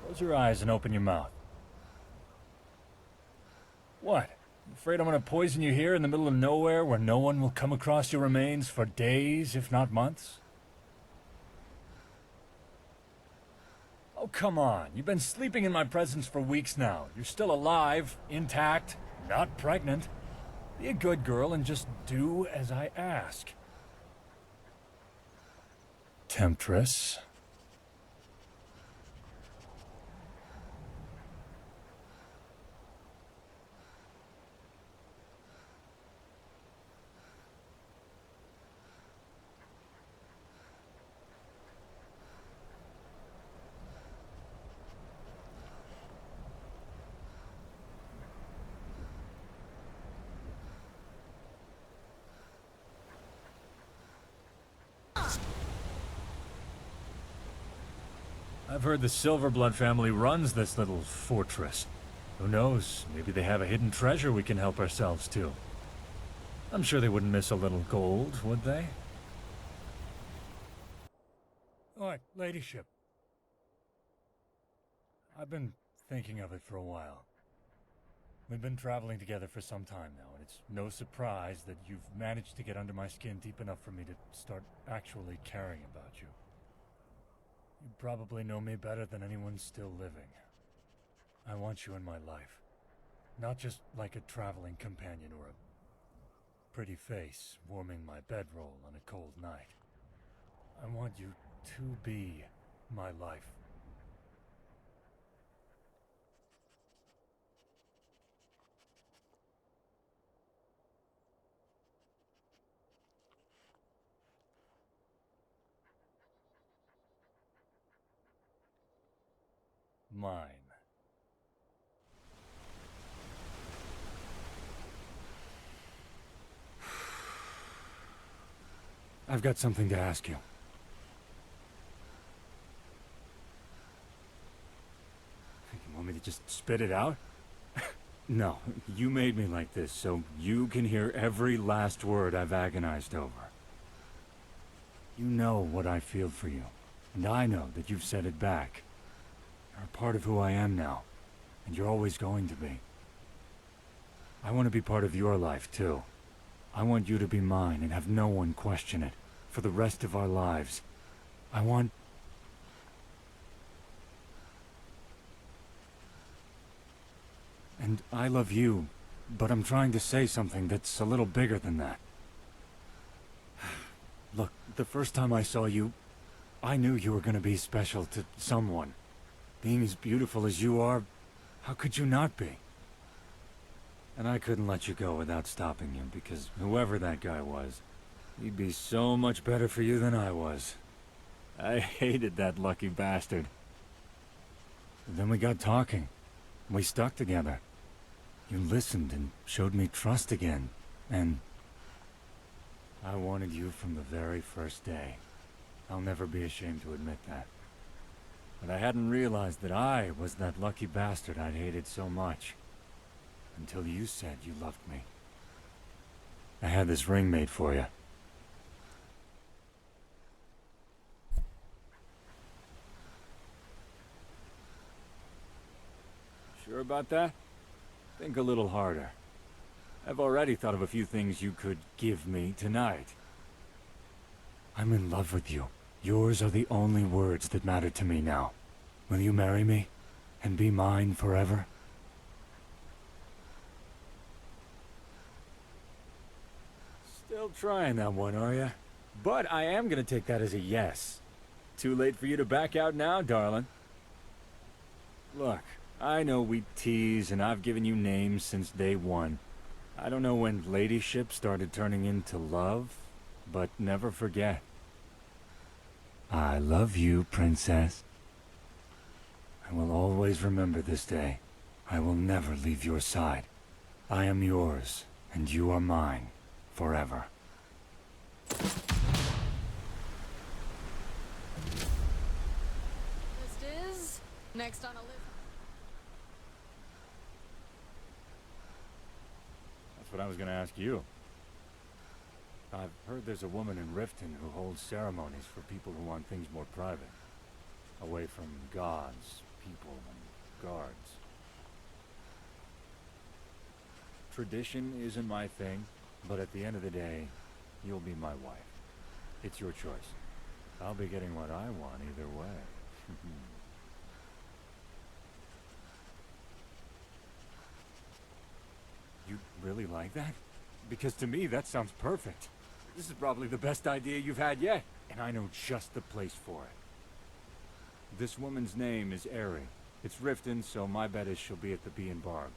Close your eyes and open your mouth. What? You afraid I'm gonna poison you here in the middle of nowhere where no one will come across your remains for days, if not months? Oh, come on. You've been sleeping in my presence for weeks now. You're still alive, intact, not pregnant. Be a good girl and just do as I ask. Temptress. I've heard the Silverblood family runs this little fortress. Who knows, maybe they have a hidden treasure we can help ourselves to. I'm sure they wouldn't miss a little gold, would they? Oi, ladyship. I've been thinking of it for a while. We've been traveling together for some time now, and it's no surprise that you've managed to get under my skin deep enough for me to start actually caring about you. You probably know me better than anyone still living. I want you in my life. Not just like a traveling companion or a pretty face warming my bedroll on a cold night. I want you to be my life. Mine. I've got something to ask you. You want me to just spit it out? No, you made me like this, so you can hear every last word I've agonized over. You know what I feel for you, and I know that you've said it back. You're a part of who I am now, and you're always going to be. I want to be part of your life, too. I want you to be mine and have no one question it, for the rest of our lives. I want... And I love you, but I'm trying to say something that's a little bigger than that. Look, the first time I saw you, I knew you were gonna be special to someone. Being as beautiful as you are, how could you not be? And I couldn't let you go without stopping you, because whoever that guy was, he'd be so much better for you than I was. I hated that lucky bastard. And then we got talking. We stuck together. You listened and showed me trust again, and... I wanted you from the very first day. I'll never be ashamed to admit that. But I hadn't realized that I was that lucky bastard I'd hated so much. Until you said you loved me. I had this ring made for you. Sure about that? Think a little harder. I've already thought of a few things you could give me tonight. I'm in love with you. Yours are the only words that matter to me now. Will you marry me? And be mine forever? Still trying that one, are you? But I am gonna take that as a yes. Too late for you to back out now, darling. Look, I know we tease and I've given you names since day one. I don't know when ladyship started turning into love, but never forget. I love you, princess. I will always remember this day. I will never leave your side. I am yours, and you are mine, forever. List is next on a list. That's what I was gonna ask you. I've heard there's a woman in Riften who holds ceremonies for people who want things more private. Away from gods, people and guards. Tradition isn't my thing, but at the end of the day, you'll be my wife. It's your choice. I'll be getting what I want either way. You really like that? Because to me, that sounds perfect. This is probably the best idea you've had yet, and I know just the place for it. This woman's name is Eri. It's Riften, so my bet is she'll be at the Bee and Barb.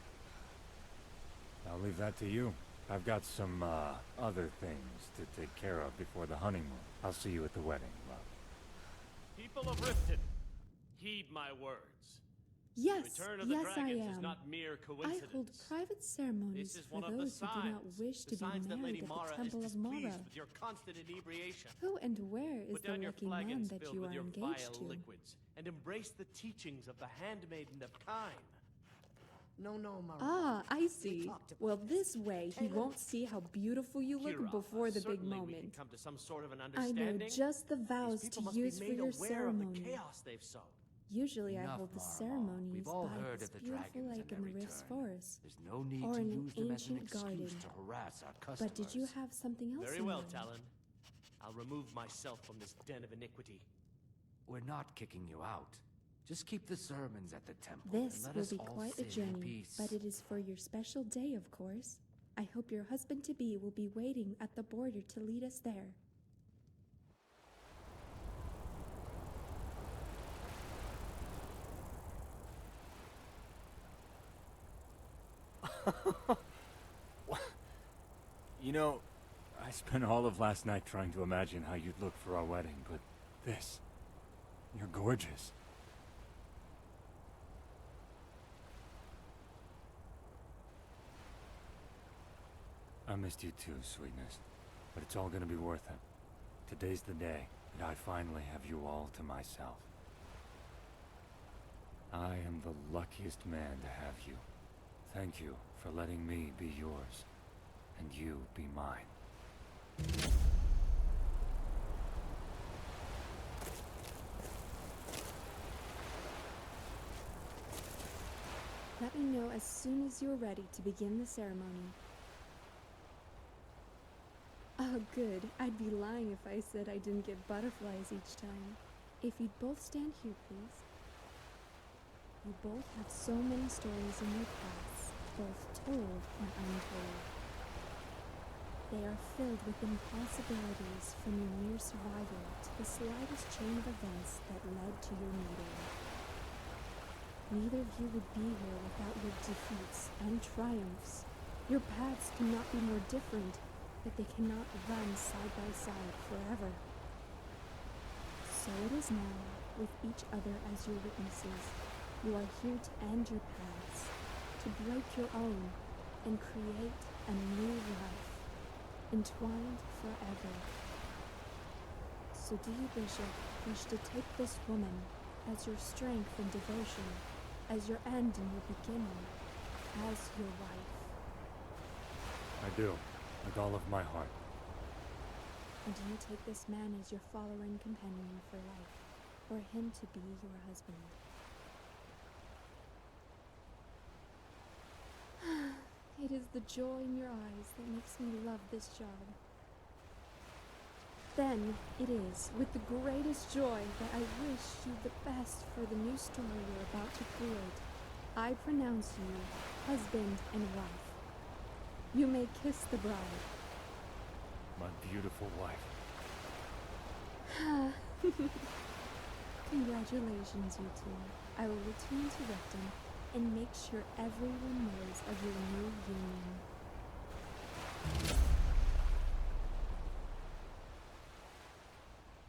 I'll leave that to you. I've got some, other things to take care of before the honeymoon. I'll see you at the wedding, love. People of Riften, heed my words. Yes, The return of the yes I dragons is am. not mere I coincidence. hold private ceremonies This is for one of the those who do not signs. wish to The be signs that Lady married at Mara the is Temple of displeased Mara. with your constant inebriation. Who and where is Put the down your lucky man flagons that filled you with are your engaged vile to? liquids and embrace the teachings of the handmaiden of Kine. No, Mara. Ah, I We see. talked about Well, this way he Taylor- won't see how beautiful you look Kira, before the big certainly we moment. can come to some sort of an I know understanding. just the These vows people to must use be for made your aware of the ceremony. chaos they've sown. Usually I Enough, hold the Marmar. ceremonies We've all by heard this of the beautiful dragons lake and in their the Rift's return. forest. There's no need Or to in an use them as an ancient excuse garden. to harass our customers. But did you have something else Very in well, mind? Talon. I'll remove myself from this den of iniquity. We're not kicking you out. Just keep the sermons at the temple This and let will us be all quite a sit in journey, peace. but it is for your special day, of course. I hope your husband-to-be will be waiting at the border to lead us there. You know, I spent all of last night trying to imagine how you'd look for our wedding, but this... You're gorgeous. I missed you too, sweetness. But it's all gonna be worth it. Today's the day that I finally have you all to myself. I am the luckiest man to have you. Thank you for letting me be yours, and you be mine. Let me know as soon as you're ready to begin the ceremony. Oh, good. I'd be lying if I said I didn't get butterflies each time. If you'd both stand here, please. You both have so many stories in your past, both told and untold. They are filled with impossibilities from your mere survival to the slightest chain of events that led to your meeting. Neither of you would be here without your defeats and triumphs. Your paths cannot be more different, but they cannot run side by side forever. So it is now, with each other as your witnesses. You are here to end your paths, to break your own, and create a new life, entwined forever. So do you, Bishop, wish to take this woman as your strength and devotion, as your end and your beginning, as your wife? I do, with all of my heart. And do you take this man as your follower and companion for life, or him to be your husband? It is the joy in your eyes that makes me love this job. Then it is with the greatest joy that I wish you the best for the new story you're about to create. I pronounce you husband and wife. You may kiss the bride. My beautiful wife. Congratulations, you two. I will return to Redone and make sure everyone knows of your new union.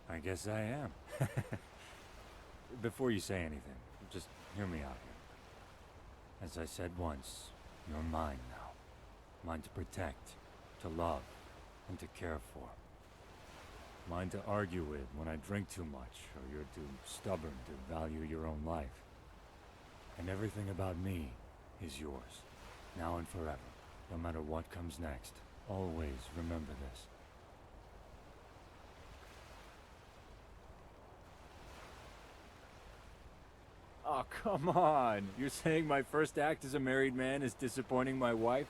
I guess I am. Before you say anything, just hear me out here. As I said once, you're mine now. Mine to protect, to love, and to care for. Mine to argue with when I drink too much, or you're too stubborn to value your own life. And everything about me is yours, now and forever. No matter what comes next, always remember this. Oh, come on. You're saying my first act as a married man is disappointing my wife?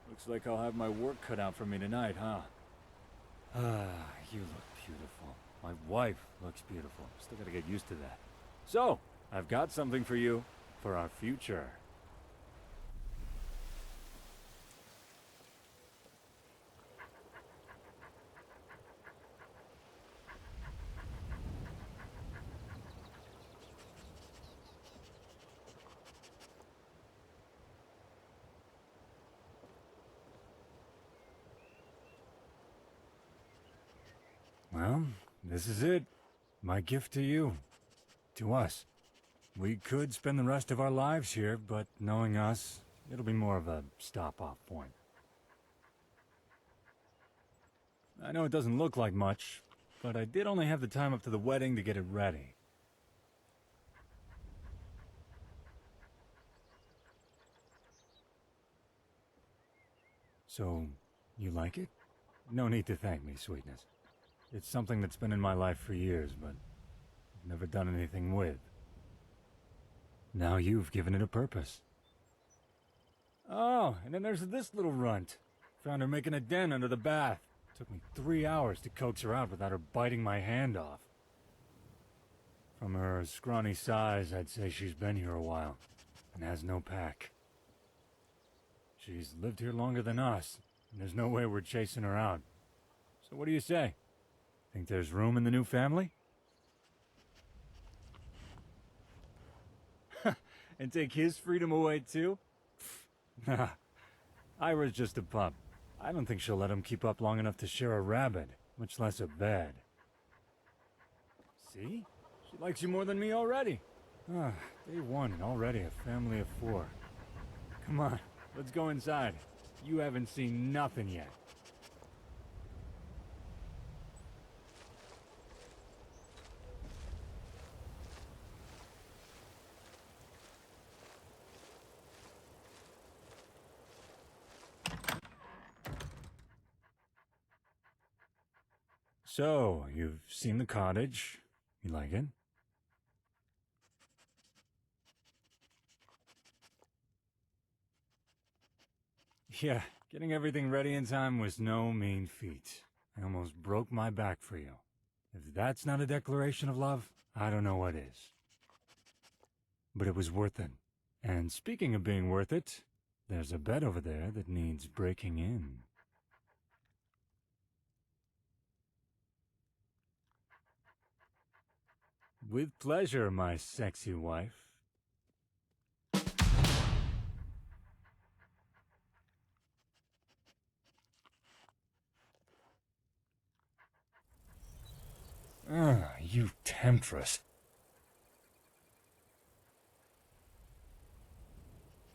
Looks like I'll have my work cut out for me tonight, huh? Ah, you look beautiful. My wife looks beautiful. Still gotta get used to that. So, I've got something for you for our future. Well, this is it. My gift to you. To us. We could spend the rest of our lives here, but knowing us, it'll be more of a stop-off point. I know it doesn't look like much, but I did only have the time up to the wedding to get it ready. So, you like it? No need to thank me, sweetness. It's something that's been in my life for years, but I've never done anything with. Now you've given it a purpose. Oh, and then there's this little runt. Found her making a den under the bath. Took me 3 hours to coax her out without her biting my hand off. From her scrawny size, I'd say she's been here a while, and has no pack. She's lived here longer than us, and there's no way we're chasing her out. So what do you say? Think there's room in the new family? And take his freedom away too? Nah, Ira's just a pup. I don't think she'll let him keep up long enough to share a rabbit, much less a bed. See? She likes you more than me already. Ah, day one and already a family of 4. Come on, let's go inside. You haven't seen nothing yet. So, you've seen the cottage. You like it? Yeah, getting everything ready in time was no mean feat. I almost broke my back for you. If that's not a declaration of love, I don't know what is. But it was worth it. And speaking of being worth it, there's a bed over there that needs breaking in. With pleasure, my sexy wife. Ah, you temptress.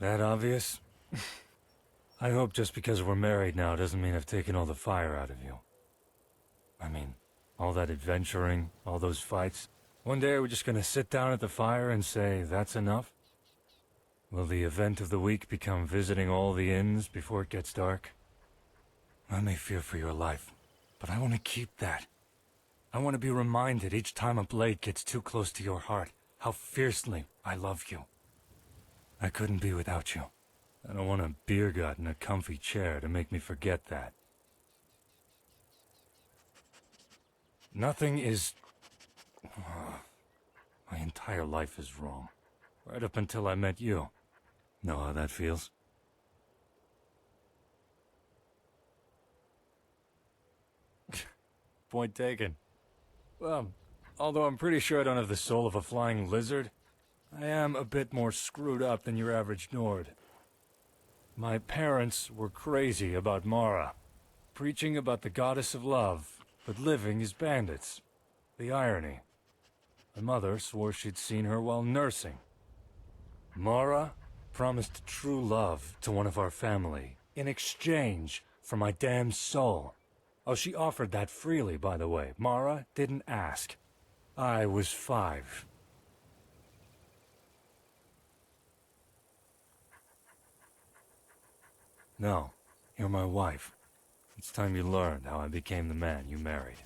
That obvious? I hope just because we're married now doesn't mean I've taken all the fire out of you. I mean, all that adventuring, all those fights. One day we're just gonna sit down at the fire and say, that's enough? Will the event of the week become visiting all the inns before it gets dark? I may fear for your life, but I want to keep that. I want to be reminded each time a blade gets too close to your heart, how fiercely I love you. I couldn't be without you. I don't want a beer gut in a comfy chair to make me forget that. Nothing is... my entire life is wrong. Right up until I met you. Know how that feels? Point taken. Well, although I'm pretty sure I don't have the soul of a flying lizard, I am a bit more screwed up than your average Nord. My parents were crazy about Mara, preaching about the goddess of love, but living as bandits. The irony. My mother swore she'd seen her while nursing. Mara promised true love to one of our family in exchange for my damn soul. Oh, she offered that freely, by the way. Mara didn't ask. I was 5. No, you're my wife. It's time you learned how I became the man you married.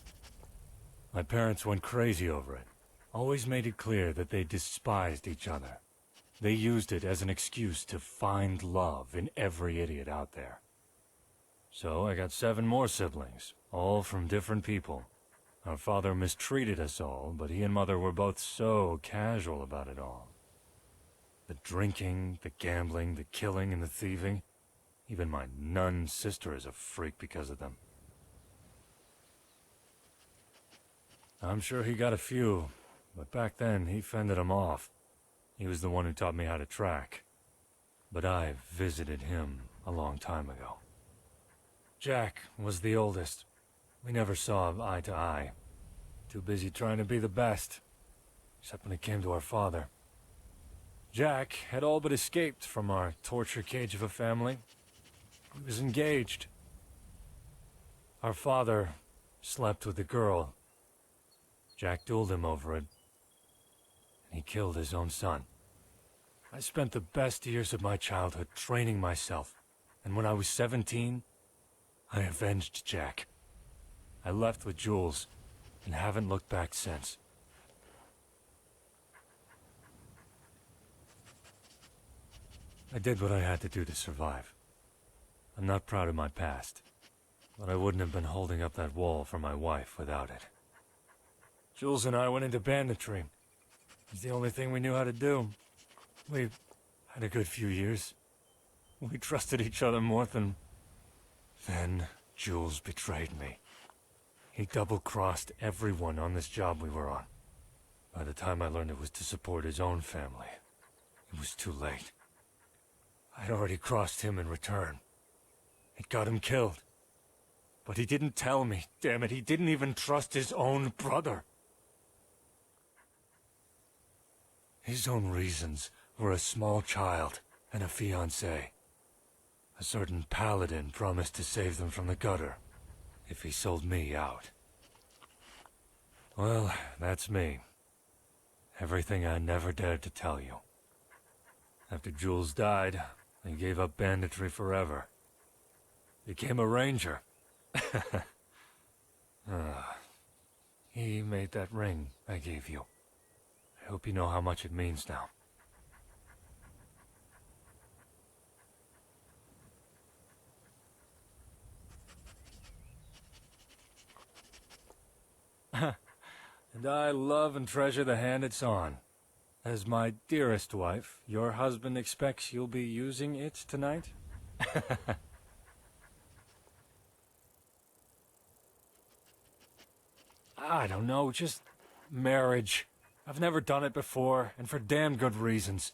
My parents went crazy over it. always made it clear that they despised each other. They used it as an excuse to find love in every idiot out there. So I got 7 more siblings, all from different people. Our father mistreated us all, but he and Mother were both so casual about it all. The drinking, the gambling, the killing, and the thieving. Even my nun sister is a freak because of them. I'm sure he got a few, but back then he fended them off. He was the one who taught me how to track. But I visited him a long time ago. Jack was the oldest. We never saw eye to eye. Too busy trying to be the best. Except when it came to our father. Jack had all but escaped from our torture cage of a family. He was engaged. Our father slept with a girl. Jack dueled him over it. And he killed his own son. I spent the best years of my childhood training myself. And when I was 17, I avenged Jack. I left with Jules, and haven't looked back since. I did what I had to do to survive. I'm not proud of my past, but I wouldn't have been holding up that wall for my wife without it. Jules and I went into banditry. It's the only thing we knew how to do. We had a good few years. We trusted each other more than... Then Jules betrayed me. He double-crossed everyone on this job we were on. By the time I learned it was to support his own family, it was too late. I'd already crossed him in return. It got him killed. But he didn't tell me, damn it, he didn't even trust his own brother. His own reasons were a small child and a fiancé. A certain paladin promised to save them from the gutter if he sold me out. Well, that's me. Everything I never dared to tell you. After Jules died, I gave up banditry forever. Became a ranger. He made that ring I gave you. I hope you know how much it means now. And I love and treasure the hand it's on. As my dearest wife, your husband expects you'll be using it tonight? I don't know, just marriage. I've never done it before, and for damn good reasons.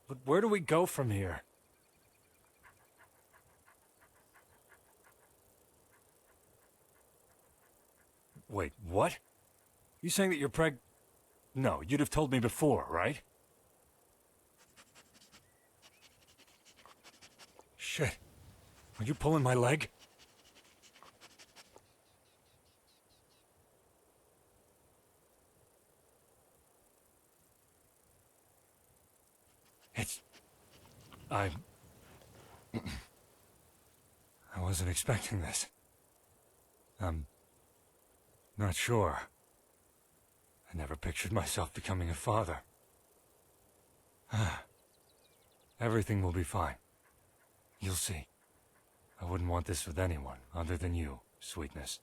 But where do we go from here? Wait, what? You saying that you're No, you'd have told me before, right? Shit. Are you pulling my leg? I wasn't expecting this. I'm not sure. I never pictured myself becoming a father. Everything will be fine. You'll see. I wouldn't want this with anyone other than you, sweetness.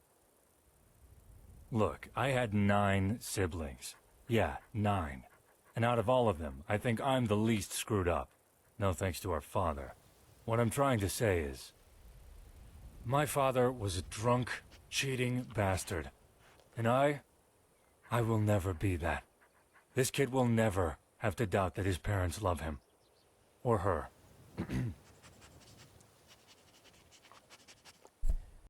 Look, I had 9 siblings. Yeah, 9. And out of all of them, I think I'm the least screwed up. No thanks to our father. What I'm trying to say is... My father was a drunk, cheating bastard. And I will never be that. This kid will never have to doubt that his parents love him. Or her.